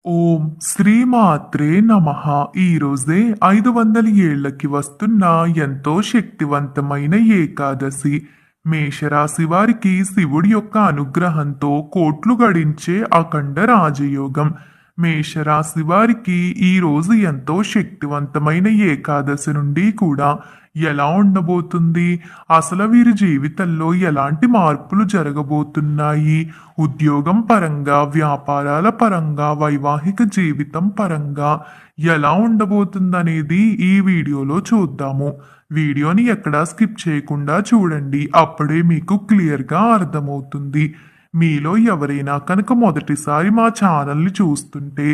ఓం శ్రీమాత్రే నమః. ఈరోజే 500 ఏళ్లకి వస్తున్న ఎంతో శక్తివంతమైన ఏకాదశి. మేషరాశి వారికి శివుడి యొక్క అనుగ్రహంతో కోట్లు గడించే అఖండ రాజయోగం. మేషరాశి వారికి ఈ రోజు ఎంతో శక్తివంతమైన ఏకాదశి నుండి కూడా ఎలా ఉండబోతుంది, అసలు వీరి జీవితంలో ఎలాంటి మార్పులు జరగబోతున్నాయి, ఉద్యోగం పరంగా, వ్యాపారాల పరంగా, వైవాహిక జీవితం పరంగా ఎలా ఉండబోతుందనేది ఈ వీడియోలో చూద్దాము. వీడియోని ఎక్కడా స్కిప్ చేయకుండా చూడండి, అప్పుడే మీకు క్లియర్గా అర్థమవుతుంది. మీలో ఎవరైనా కనుక మొదటిసారి మా ఛానల్ని చూస్తుంటే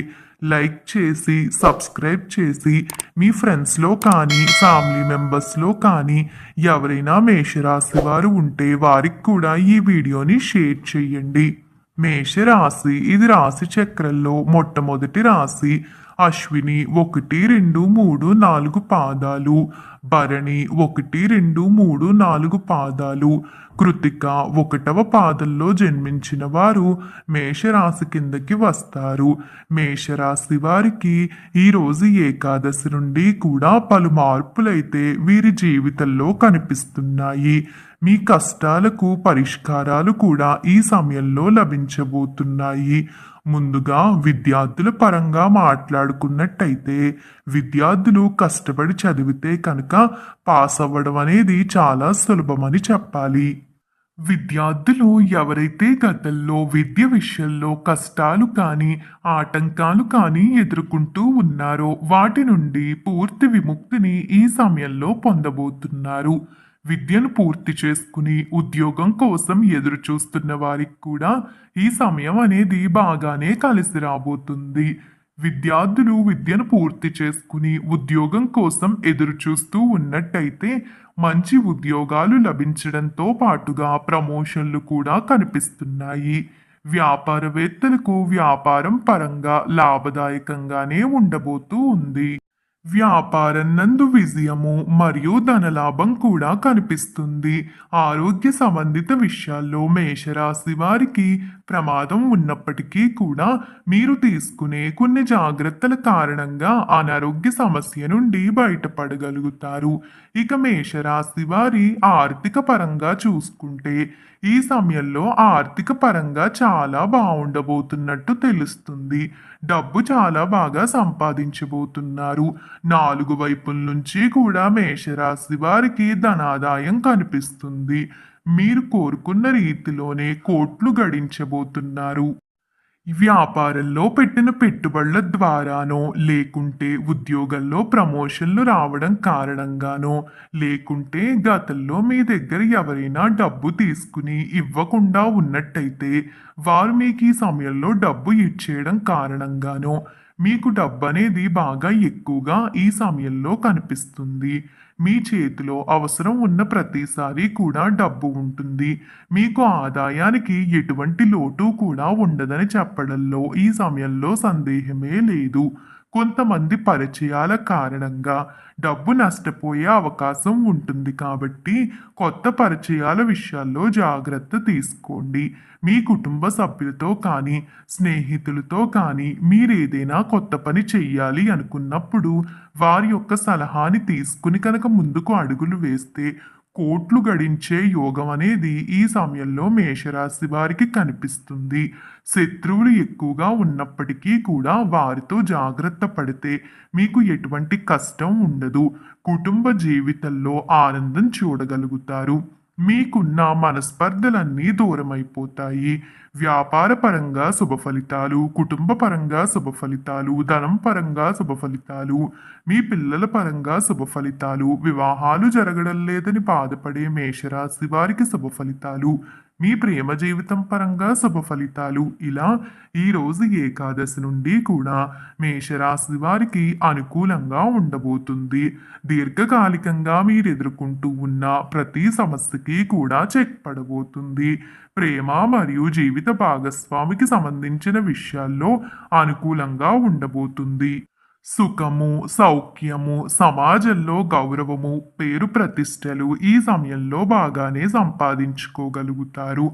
లైక్ చేసి సబ్స్క్రైబ్ చేసి మీ ఫ్రెండ్స్లో కానీ ఫ్యామిలీ మెంబర్స్లో కానీ ఎవరైనా మేషరాశి వారు ఉంటే వారికి కూడా ఈ వీడియోని షేర్ చేయండి. మేషరాశి ఇది రాశి చక్రంలో మొట్టమొదటి రాశి. అశ్విని 1, 2, 3, 4 పాదాలు, భరణి 1, 2, 3, 4 పాదాలు, కృతిక 1వ పాదంలో జన్మించిన వారు మేషరాశి కిందకి వస్తారు. మేషరాశి వారికి ఈరోజు ఏకాదశి నుండి కూడా పలు మార్పులైతే వీరి జీవితంలో కనిపిస్తున్నాయి. మీ కష్టాలకు పరిష్కారాలు కూడా ఈ సమయంలో లభించబోతున్నాయి. ముందుగా విద్యార్థుల పరంగా మాట్లాడుకున్నట్టయితే విద్యార్థులు కష్టపడి చదివితే కనుక పాస్ అవ్వడం అనేది చాలా సులభమని చెప్పాలి. విద్యార్థులు ఎవరైతే గతంలో విద్య విషయంలో కష్టాలు కానీ ఆటంకాలు కానీ ఎదుర్కొంటూ ఉన్నారో వాటి నుండి పూర్తి విముక్తిని ఈ సమయంలో పొందబోతున్నారు. విద్యను పూర్తి చేసుకుని ఉద్యోగం కోసం ఎదురు చూస్తున్న వారికి కూడా ఈ సమయం అనేది బాగానే కలిసి రాబోతుంది. విద్యార్థులు విద్యను పూర్తి చేసుకుని ఉద్యోగం కోసం ఎదురు చూస్తూ ఉన్నట్టయితే మంచి ఉద్యోగాలు లభించడంతో పాటుగా ప్రమోషన్లు కూడా కనిపిస్తున్నాయి. వ్యాపారవేత్తలకు వ్యాపారం పరంగా లాభదాయకంగానే ఉండబోతూ ఉంది. వ్యాపారం నందు విజయము మరియు ధనలాభం కూడా కనిపిస్తుంది. ఆరోగ్య సంబంధిత విషయాల్లో మేషరాశి వారికి ప్రమాదం ఉన్నప్పటికీ కూడా మీరు తీసుకునే కొన్ని జాగ్రత్తల కారణంగా అనారోగ్య సమస్య నుండి బయటపడగలుగుతారు. ఇక మేషరాశి వారి ఆర్థిక పరంగా చూసుకుంటే ఈ సమయంలో ఆర్థిక పరంగా చాలా బాగుండబోతున్నట్టు తెలుస్తుంది. డబ్బు చాలా బాగా సంపాదించబోతున్నారు. 4 వైపుల నుంచి కూడా మేషరాశి వారికి ధనాదాయం కనిపిస్తుంది. మీరు కోరుకున్న రీతిలోనే కోట్లు గడించబోతున్నారు. వ్యాపారంలో పెట్టిన పెట్టుబడుల ద్వారానో లేకుంటే ఉద్యోగంలో ప్రమోషన్లు రావడం కారణంగానో లేకుంటే గతంలో మీ దగ్గర ఎవరైనా డబ్బు తీసుకుని ఇవ్వకుండా ఉన్నట్టయితే వారు మీకు ఈ సమయంలో డబ్బు ఇచ్చేయడం కారణంగానో మీకు డబ్బు అనేది బాగా ఎక్కువగా ఈ సమయంలో కనిపిస్తుంది. మీ చేతిలో అవసరం ఉన్న ప్రతిసారి కూడా డబ్బు ఉంటుంది. మీకు ఆదాయానికి ఎటువంటి లోటు కూడా ఉండదని చెప్పడంలో ఈ సమయంలో సందేహమే లేదు. కొంతమంది పరిచయాల కారణంగా డబ్బు నష్టపోయే అవకాశం ఉంటుంది కాబట్టి కొత్త పరిచయాల విషయాల్లో జాగ్రత్త తీసుకోండి. మీ కుటుంబ సభ్యులతో కానీ స్నేహితులతో కానీ మీరేదైనా కొత్త పని చెయ్యాలి అనుకున్నప్పుడు వారి యొక్క సలహాని తీసుకుని కనుక ముందుకు అడుగులు వేస్తే కోట్లు గడించే యోగం అనేది ఈ సమయంలో మేషరాశి వారికి కనిపిస్తుంది. శత్రువులు ఎక్కువగా ఉన్నప్పటికీ కూడా వారితో జాగ్రత్త పడితే మీకు ఎటువంటి కష్టం ఉండదు. కుటుంబ జీవితంలో ఆనందం చూడగలుగుతారు. మీకున్న మనస్పర్ధలన్నీ దూరమైపోతాయి. వ్యాపార పరంగా శుభ ఫలితాలు, కుటుంబ పరంగా శుభ ఫలితాలు, ధనం పరంగా శుభ ఫలితాలు, మీ పిల్లల పరంగా శుభ ఫలితాలు, వివాహాలు జరగడం లేదని బాధపడే మేషరాశి వారికి శుభ ఫలితాలు, మీ ప్రేమ జీవితం పరంగా శుభ ఫలితాలు, ఇలా ఈరోజు ఏకాదశి నుండి కూడా మేషరాశి వారికి అనుకూలంగా ఉండబోతుంది. దీర్ఘకాలికంగా మీరు ఎదుర్కొంటూ ఉన్న ప్రతి సమస్యకి కూడా చెక్ పడబోతుంది. ప్రేమ మరియు జీవిత భాగస్వామికి సంబంధించిన విషయాల్లో అనుకూలంగా ఉండబోతుంది. సుఖము, సౌఖ్యము, సమాజంలో గౌరవము, పేరు ప్రతిష్టలు ఈ సమయంలో బాగానే సంపాదించుకోగలుగుతారు.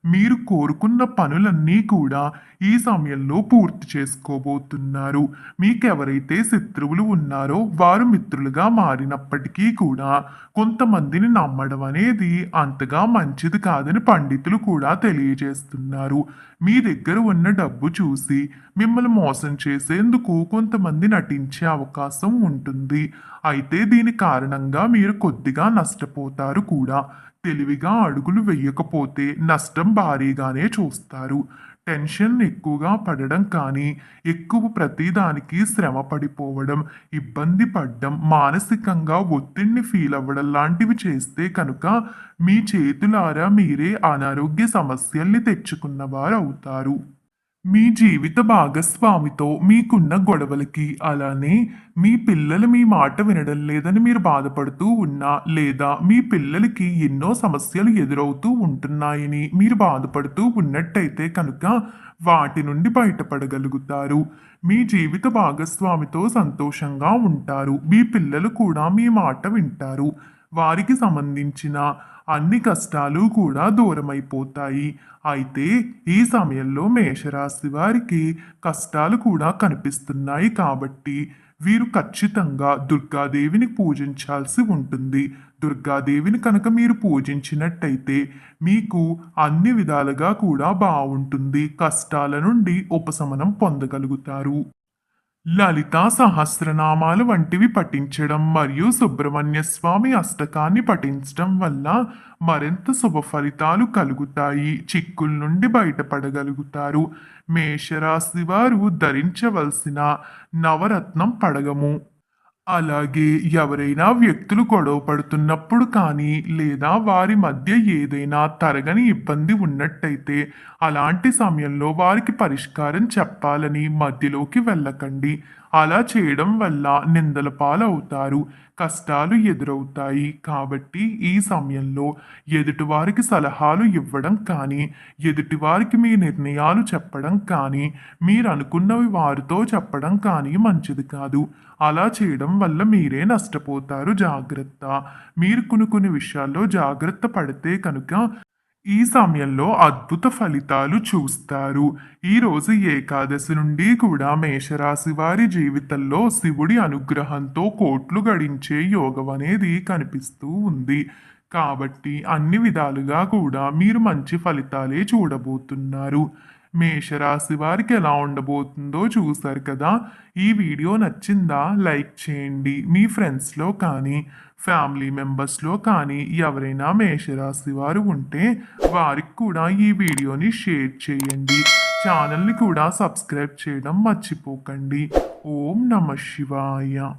మీరు కోరుకున్న పనులన్నీ కూడా ఈ సమయంలో పూర్తి చేసుకోబోతున్నారు. మీకెవరైతే శత్రువులు ఉన్నారో వారు మిత్రులుగా మారినప్పటికీ కూడా కొంతమందిని నమ్మడం అనేది అంతగా మంచిది కాదని పండితులు కూడా తెలియజేస్తున్నారు. మీ దగ్గర ఉన్న డబ్బు చూసి మిమ్మల్ని మోసం చేసేందుకు కొంతమంది నటించే అవకాశం ఉంటుంది. అయితే దీని కారణంగా మీరు కొద్దిగా నష్టపోతారు కూడా. తెలివిగా అడుగులు వెయ్యకపోతే నష్టం భారీగానే చూస్తారు. టెన్షన్ ఎక్కువగా పడడం కానీ, ఎక్కువ ప్రతిదానికి శ్రమ పడిపోవడం, ఇబ్బంది పడ్డం, మానసికంగా ఒత్తిడిని ఫీల్ అవ్వడం లాంటివి చేస్తే కనుక మీ చేతులారా మీరే అనారోగ్య సమస్యల్ని తెచ్చుకున్నవారు అవుతారు. మీ జీవిత భాగస్వామితో మీకున్న గొడవలకి, అలానే మీ పిల్లలు మీ మాట వినడం లేదని మీరు బాధపడుతూ ఉన్నా, లేదా మీ పిల్లలకి ఎన్నో సమస్యలు ఎదురవుతూ ఉంటున్నాయని మీరు బాధపడుతూ ఉన్నట్టయితే కనుక వాటి నుండి బయటపడగలుగుతారు. మీ జీవిత భాగస్వామితో సంతోషంగా ఉంటారు. మీ పిల్లలు కూడా మీ మాట వింటారు. వారికి సంబంధించిన అన్ని కష్టాలు కూడా దూరమైపోతాయి. అయితే ఈ సమయంలో మేషరాశి వారికి కష్టాలు కూడా కనిపిస్తున్నాయి కాబట్టి వీరు ఖచ్చితంగా దుర్గాదేవిని పూజించాల్సి ఉంటుంది. దుర్గాదేవిని కనుక మీరు పూజించినట్టయితే మీకు అన్ని విధాలుగా కూడా బాగుంటుంది. కష్టాల నుండి ఉపశమనం పొందగలుగుతారు. లలితా సహస్రనామాలు వంటివి పఠించడం మరియు సుబ్రహ్మణ్య స్వామి అష్టకాన్ని పఠించడం వల్ల మరింత శుభ ఫలితాలు కలుగుతాయి. చిక్కుల నుండి బయటపడగలుగుతారు. మేషరాశి వారు ధరించవలసిన నవరత్నం పడగము. అలాగే ఎవరైనా వ్యక్తులు గొడవ పడుతున్నప్పుడు కానీ, లేదా వారి మధ్య ఏదైనా తరగని ఇబ్బంది ఉన్నట్టయితే అలాంటి సమయంలో వారికి పరిష్కారం చెప్పాలని మధ్యలోకి వెళ్ళకండి. అలా చేయడం వల్ల నిందల పాలవుతారు, కష్టాలు ఎదురవుతాయి. కాబట్టి ఈ సమయంలో ఎదుటివారికి సలహాలు ఇవ్వడం కానీ, ఎదుటివారికి మీ నిర్ణయాలు చెప్పడం కానీ, మీరు అనుకున్నవి వారితో చెప్పడం కానీ మంచిది కాదు. అలా చేయడం వల్ల మీరే నష్టపోతారు. జాగ్రత్త. మీరు కొన్ని విషయాల్లో జాగ్రత్త పడితే కనుక ఈ సమయంలో అద్భుత ఫలితాలు చూస్తారు. ఈరోజు ఏకాదశి నుండి కూడా మేషరాశి వారి జీవితంలో శివుడి అనుగ్రహంతో కోట్లు గడించే యోగం అనేది కనిపిస్తూ ఉంది. కాబట్టి అన్ని విధాలుగా కూడా మీరు మంచి ఫలితాలే చూడబోతున్నారు. మేషరాశి వారికి ఎలా ఉండబోతుందో చూసారు కదా. ఈ వీడియో నచ్చిందా? లైక్ చేయండి. మీ ఫ్రెండ్స్లో కానీ, ఫ్యామిలీ మెంబర్స్లో కానీ ఎవరైనా మేషరాశి వారు ఉంటే వారికి కూడా ఈ వీడియోని షేర్ చేయండి. ఛానల్ని కూడా సబ్స్క్రైబ్ చేయడం మర్చిపోకండి. ఓం నమ శివాయ.